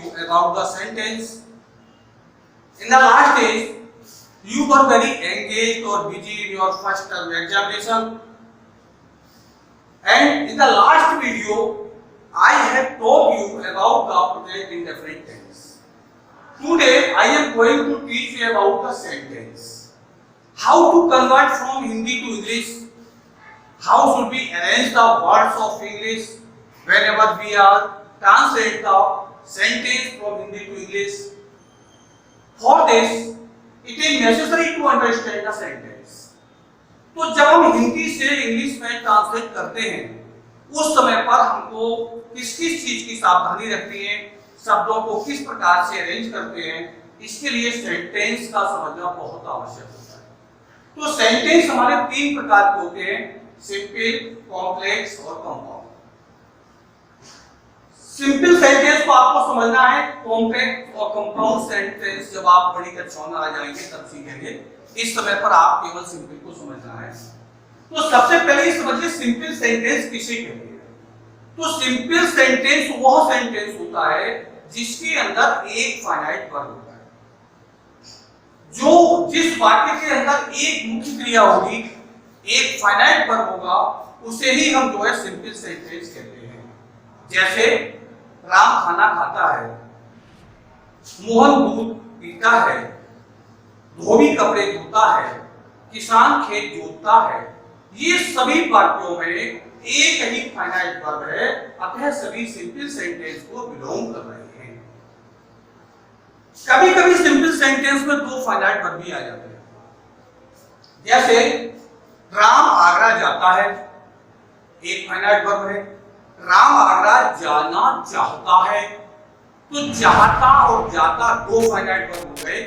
you about the sentence. In the last days, you were very engaged or busy in your first term examination. And in the last video, I have taught you about the present indefinite tense. Today, I am going to teach you about the sentence. How to convert from Hindi to English. How should we arrange the words of English whenever we are translate the sentence from Hindi to English. For this, it is necessary to understand the sentence. तो जब हम हिंदी से English में translate करते हैं उस समय पर हमको किस किस चीज की सावधानी रखनी है, शब्दों को किस प्रकार से अरेंज करते हैं, इसके लिए सेंटेंस का समझना बहुत आवश्यक होता है। तो सेंटेंस हमारे तीन प्रकार के होते हैं, सिंपल, कॉम्प्लेक्स और कंपाउंड। सिंपल सेंटेंस को आपको समझना है, कॉम्प्लेक्स और कंपाउंड सेंटेंस जब आप बड़ी कक्षाओं में आ जाएंगे तब सीखेंगे। इस समय पर आप केवल सिंपल को समझना है। तो सबसे पहले समझिए सिंपल सेंटेंस किसे कहते हैं। तो सिंपल सेंटेंस वह सेंटेंस होता है जिसके अंदर एक फाइनाइट वर्ब होता है। जो जिस वाक्य के अंदर एक मुख्य क्रिया होगी, एक फाइनाइट वर्ब होगा, उसे ही हम जो है सिंपल सेंटेंस कहते हैं। जैसे राम खाना खाता है, मोहन दूध पीता है, धोबी कपड़े धोता है, किसान खेत जोतता है। ये सभी वाक्यों में एक ही फाइनाइट वर्ब है, अतः सभी सिंपल सेंटेंस को बिलोंग कर रहे हैं। कभी कभी सिंपल सेंटेंस में दो फाइनाइट वर्ब भी आ जाते हैं। जैसे राम आगरा जाता है, एक फाइनाइट वर्ब है। राम आगरा जाना चाहता है, तो चाहता और जाता दो फाइनाइट वर्ब हो गए।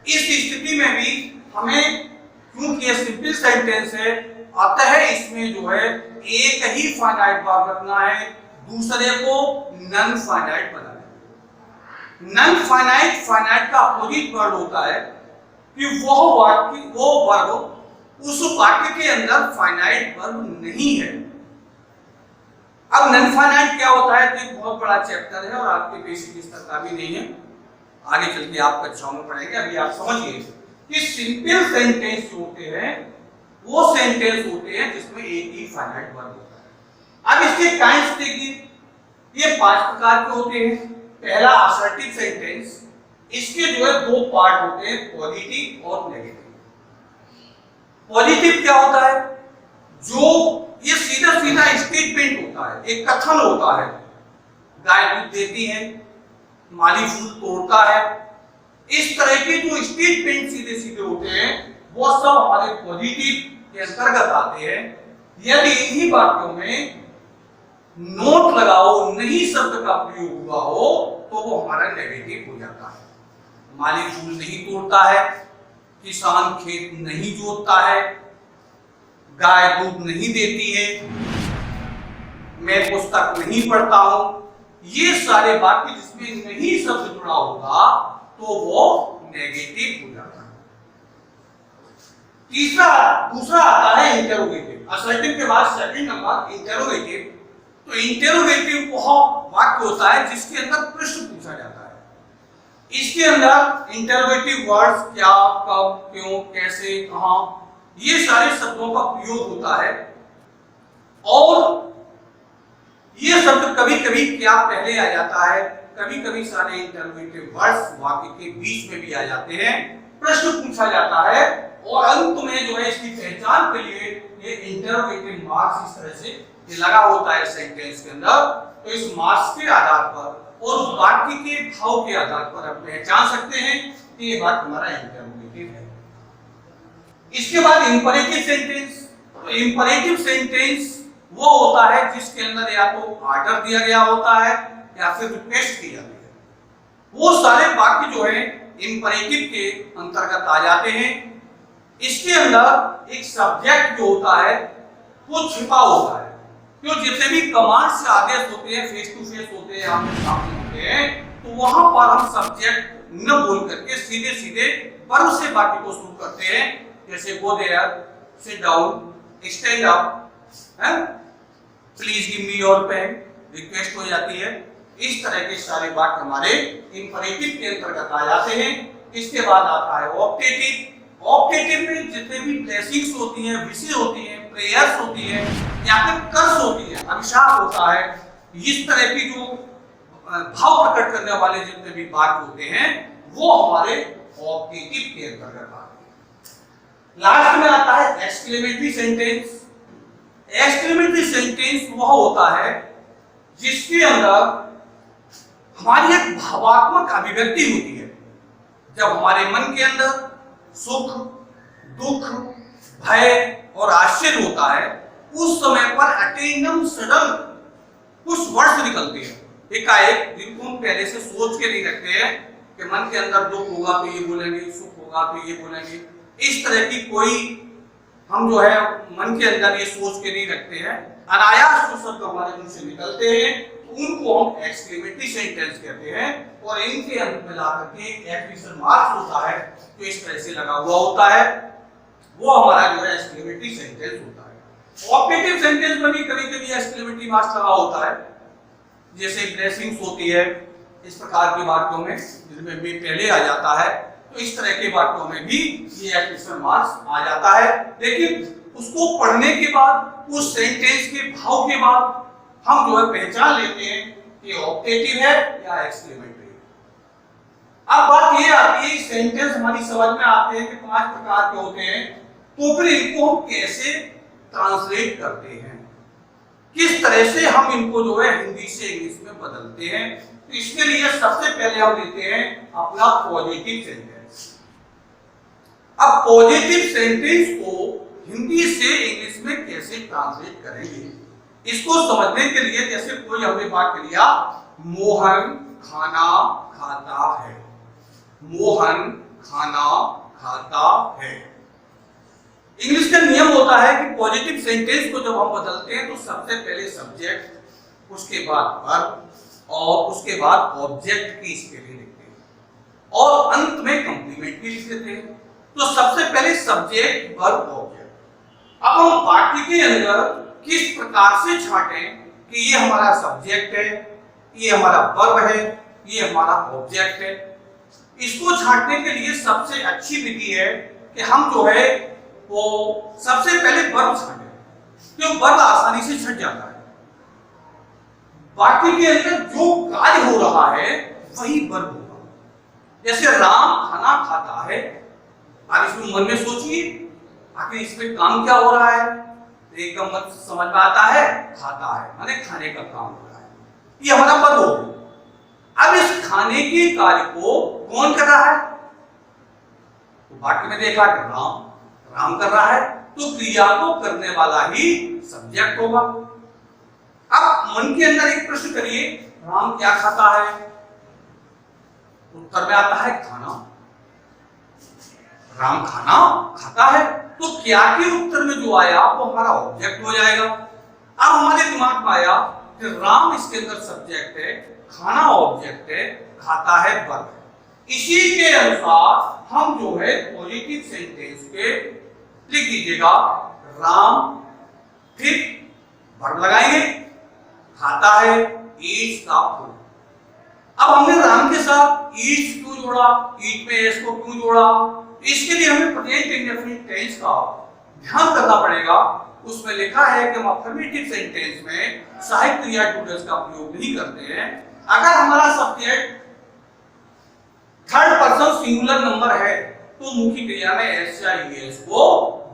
इस स्थिति में भी हमें, क्योंकि ये सिंपल सेंटेंस है, अतः इसमें जो है एक ही फाइनाइट वर्ब रखना है, दूसरे को नॉन फाइनाइट बनाना है। नॉन फाइनाइट फाइनाइट का अपोजिट वर्ड होता है कि वो वर्ब उस वाक्य के अंदर फाइनाइट वर्ब नहीं है। अब नॉन फाइनाइट क्या होता है, तो एक बहुत बड़ा चैप्टर है और आपके बेसिक स्तर का भी नहीं है, आगे चल के आप कक्षाओं में पढ़ेंगे। अभी आप समझिए कि सिंपल सेंटेंस जो होते हैं वो सेंटेंस होते हैं जिसमें एक ही फाइनाइट वर्ब होता है। अब इसके काइंड्स देखिए, ये 5 प्रकार के होते हैं। पहला असर्टिव सेंटेंस, इसके जो है दो पार्ट होते हैं, पॉजिटिव और नेगेटिव। पॉजिटिव क्या होता है, जो ये सीधा सीधा स्टेटमेंट होता है, एक कथन होता है। गाय दूध देती है, माली फूल तोड़ता है। इस तरह के जो स्टेटमेंट सीधे सीधे होते हैं वो सब हमारे पॉजिटिव के अंतर्गत आते हैं। यदि इन्हीं वाक्यों में नोट लगाओ, नहीं शब्द का प्रयोग हुआ हो, तो वो हमारा नेगेटिव हो जाता है। माली फूल नहीं तोड़ता है, किसान खेत नहीं जोतता है, गाय दूध नहीं देती है, मैं पुस्तक नहीं पढ़ता हूं। ये सारे वाक्य जिसमें नहीं शब्द जुड़ा होगा तो वो नेगेटिव हो जाता है। दूसरा आता है इंटेरोगेटिव। असर्टिव के बाद सेकंड नंबर इंटेरोगेटिव। तो इंटेरोगेटिव वो वाक्य होता है जिसके अंदर प्रश्न पूछा जाता है। इसके अंदर इंटेरोगेटिव वर्ड्स क्या, कब, क्यों, कैसे, कहां, ये सारे शब्दों का प्रयोग होता है। और ये शब्द कभी कभी क्या पहले आ जाता है, कभी कभी सारे इंटरोगेटिव वर्ड्स वाक्य के बीच में भी आ जाते हैं। प्रश्न पूछा जाता है और अंत में जो है इसकी पहचान के लिए ये इंटरोगेटिव मार्क्स इस तरह से ये लगा होता है सेंटेंस के अंदर। तो इस मार्क्स के आधार पर और उस वाक्य के भाव के आधार पर आप पहचान सकते हैं कि ये बात हमारा इंटरोगेटिव है। इसके बाद इंपरेटिव सेंटेंस। तो इंपरेटिव सेंटेंस वो होता है जिसके अंदर या तो ऑर्डर दिया गया होता है या फिर रिक्वेस्ट की जाती है। वो सारे वाक्य जो है इंपरेटिव के अंतर्गत आ जाते हैं। इसके अंदर एक सब्जेक्ट जो होता है वो छिपा होता है, क्योंकि जितने भी कमांड से आदेश होते हैं, फेस टू फेस होते हैं, आमने सामने होते हैं, तो वहां पर हम सब्जेक्ट न बोल करके सीधे सीधे वर्ब से वाक्य को शुरू करते हैं। जैसे go there, sit down, stand up, please give me your pen, request हो जाती है। इस तरह के सारे वाक्य हमारे इंफिनिटिव के अंतर्गत आ जाते हैं। इसके बाद आता है ऑप्टेटिव। ऑप्टेटिव में जितने भी ब्लेसिंग्स होती हैं, विशेष होती हैं, प्रेयर्स होती हैं या फिर कर्स होती है, अभिशाप होता है, इस तरह की जो भाव प्रकट करने वाले जितने भी वाक्य होते हैं वो हमारे ऑप्टेटिव के अंतर्गत आते हैं। लास्ट में आता है एक्सक्लेमेटरी सेंटेंस। एक्सक्लेमेटरी सेंटेंस वह होता है जिसके अंदर हमारी एक भावात्मक अभिव्यक्ति होती है। जब हमारे मन के अंदर सुख, दुख, भय और आश्चर्य होता है, उस समय पर अटेंडम सडन कुछ वर्ड्स निकलते हैं एकाएक, जिनको हम पहले से सोच के नहीं रखते हैं कि मन के अंदर दुख होगा तो ये बोलेंगे, सुख होगा तो ये बोलेंगे। इस तरह की कोई हम जो है मन के अंदर ये सोच के नहीं रखते हैं, अनायास जो शब्द हमारे मुंह से निकलते हैं उनको हम एक्सक्लेमेटरी सेंटेंस कहते हैं। और इनके अंत में लाकर के एक्सक्लेमेशन मार्क होता है जो इस तरह से लगा हुआ होता है, वो हमारा जो है एक्सक्लेमेटरी सेंटेंस होता है। ऑप्टेटिव सेंटेंस में भी कभी-कभी एक्सक्लेमेटरी मार्क लगा होता है, जैसे ब्लेसिंग्स होती है, इस प्रकार के वाक्यों में जिनमें भी पहले आ जाता है, तो इस तरह के वाक्यों में भी ये एक्सक्लेमेशन मार्क आ जाता है। लेकिन उसको पढ़ने के बाद, उस सेंटेंस के भाव के बाद हम जो है पहचान लेते हैं कि ऑप्टेटिव है या एक्सक्लेमेटरी है। अब बात ये आती है सेंटेंस हमारी समझ में आते हैं कि 5 प्रकार के होते हैं, तो फिर इनको हम कैसे ट्रांसलेट करते हैं, किस तरह से हम इनको जो है हिंदी से इंग्लिश में बदलते हैं। तो इसके लिए सबसे पहले हम लेते हैं अपना पॉजिटिव सेंटेंस। अब पॉजिटिव सेंटेंस को हिंदी से इंग्लिश में कैसे ट्रांसलेट करेंगे, इसको समझने के लिए जैसे कोई हमने वाक्य लिया, मोहन खाना खाता है। मोहन खाना खाता है। इंग्लिश का नियम होता है कि पॉजिटिव सेंटेंस को जब हम बदलते हैं तो सबसे पहले सब्जेक्ट, उसके बाद वर्ब और उसके बाद ऑब्जेक्ट की स्पेलिंग लिखते हैं और अंत में कंप्लीमेंट भी लिख देते हैं। तो सबसे पहले सब्जेक्ट, वर्ब, ऑब्जेक्ट। अब हम वाक्य के अंदर किस प्रकार से छांटें कि ये हमारा सब्जेक्ट है, ये हमारा वर्ब है, ये हमारा ऑब्जेक्ट है, इसको छांटने के लिए सबसे अच्छी विधि है कि हम जो है वो सबसे पहले वर्ब छांटें, क्योंकि वर्ब आसानी से छट जाता है। वाक्य के अंदर जो कार्य हो रहा है वही वर्ब होगा। जैसे राम खाना खाता है, आप इसमें मन में सोचिए आखिर इसमें काम क्या हो रहा है, एकदम मत समझ में आता है, खाता है माने खाने का काम हो रहा है, ये हमारा वर्ब हो गया। अब इस खाने के कार्य को कौन कर रहा है, तो वाक्य में देखा कि राम कर रहा है, तो क्रिया को करने वाला ही सब्जेक्ट होगा। अब मन के अंदर एक प्रश्न करिए, राम क्या खाता है, उत्तर में आता है खाना। राम खाना खाता है, तो क्या के उत्तर में जो आया वो हमारा ऑब्जेक्ट हो जाएगा। अब हमारे दिमाग में आया कि राम इसके अंदर सब्जेक्ट है, खाना ऑब्जेक्ट है, खाता है वर्ब है। इसी के अनुसार हम जो है पॉजिटिव सेंटेंस के लिख दीजिएगा, राम फिर वर्ब लगाएंगे, खाता है, ईट्स द फूड। अब हमने राम के साथ ईट्स क्यों जोड़ा, ईट में एस को क्यों जोड़ा, इसके लिए हमें प्रेजेंट इंडेफिनिट टेंस का ध्यान करना पड़ेगा। उसमें लिखा है कि हम अफर्मेटिव सेंटेंस में सहायक क्रिया टू डज का प्रयोग नहीं करते हैं। अगर हमारा subject third person singular number है तो मुख्य क्रिया में एस या ईएस को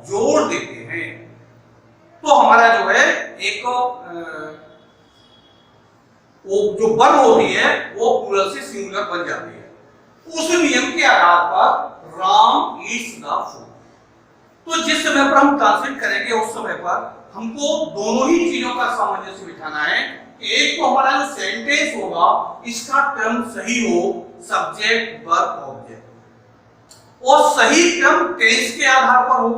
जोड़ देते हैं, तो हमारा जो है एक वो जो वर्ब होती है वो प्लूरल से सिंगुलर बन जाती है। उस नियम के आधार पर राम ईट्स द फूड। तो जिस समय पर हम ट्रांसलेट करेंगे उस समय पर हमको दोनों ही चीजों का सामंजस्य बिठाना है। एक तो हमारा जो सेंटेंस होगा इसका क्रम सही हो, सब्जेक्ट वर्ब ऑब्जेक्ट, और सही क्रम टेंस के आधार पर हो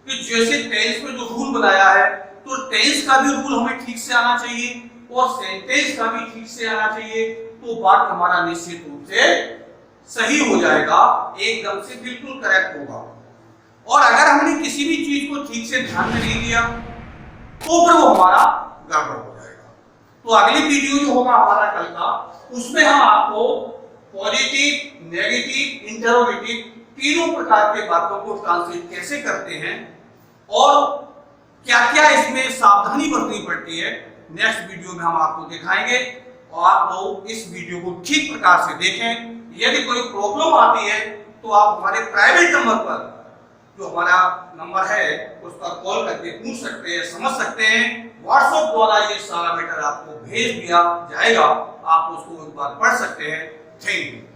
कि जैसे टेंस में जो रूल बनाया है तो टेंस का भी रूल हमें ठीक से आना चाहिए और सेंटेंस का भी ठीक से आना चाहिए, तो बात हमारा निश्चित रूप से सही हो जाएगा, एकदम से बिल्कुल करेक्ट होगा। और अगर हमने किसी भी चीज को ठीक से ध्यान में नहीं दिया तो फिर वो हमारा गड़बड़ हो जाएगा। तो तो अगली वीडियो जो होगा हमारा कल का, उसमें हम आपको पॉजिटिव, नेगेटिव, इंटरोगेटिव तीनों प्रकार के बातों को ट्रांसलेट कैसे करते हैं और क्या क्या इसमें सावधानी बरतनी पड़ती है, नेक्स्ट वीडियो में हम आपको दिखाएंगे। और आप लोग इस वीडियो को ठीक प्रकार से देखें। यदि कोई प्रॉब्लम आती है तो आप हमारे प्राइवेट नंबर पर, जो हमारा नंबर है, उस पर कॉल करके पूछ सकते हैं, समझ सकते हैं। व्हाट्सएप द्वारा ये सारा मैटर आपको भेज दिया जाएगा, आप उसको एक बार पढ़ सकते हैं। Thank you.